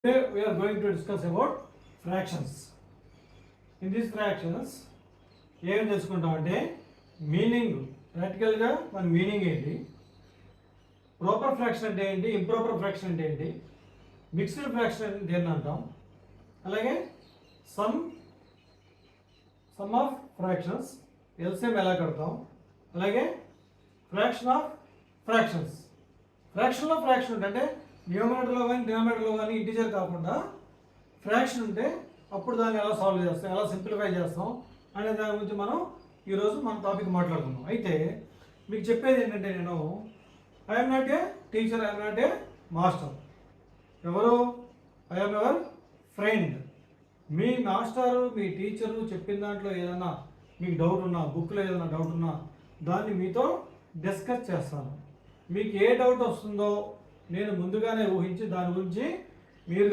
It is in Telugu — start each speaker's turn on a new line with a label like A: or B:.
A: Today we are going to discuss about fractions. In these fractions ఏం తెలుసుకుంటామంటే మీనింగ్, ప్రాక్టికల్గా మన మీనింగ్ ఏంటి, ప్రాపర్ ఫ్రాక్షన్ అంటే ఏంటి, ఇంప్రాపర్ ఫ్రాక్షన్ అంటే ఏంటి, మిక్స్డ్ ఫ్రాక్షన్ అంటే దేన్ని అంటాం, అలాగే సమ్ ఆఫ్ ఫ్రాక్షన్స్ ఎల్సిఎం ఎలా కడతాం, అలాగే fraction of fractions. Fraction of fraction అంటే న్యూమరేటర్లో కానీ డినామినేటర్లో కానీ ఇంటిజర్ కాకుండా ఫ్రాక్షన్ ఉంటే అప్పుడు దాన్ని ఎలా సాల్వ్ చేస్తాం, ఎలా సింప్లిఫై చేస్తాం అనే దాని గురించి మనం ఈరోజు మన టాపిక్ మాట్లాడుకుందాం. అయితే మీకు చెప్పేది ఏంటంటే, నేను I'm not a teacher, I'm not a master. ఎవరు? I'm ever friend. మీ మాస్టరు, మీ టీచరు చెప్పిన దాంట్లో ఏదైనా మీకు డౌట్ ఉన్నా, బుక్లో ఏదైనా డౌట్ ఉన్నా దాన్ని మీతో డిస్కస్ చేస్తాను. మీకు ఏ డౌట్ వస్తుందో నేను ముందుగానే ఊహించి దాని గురించి మీరు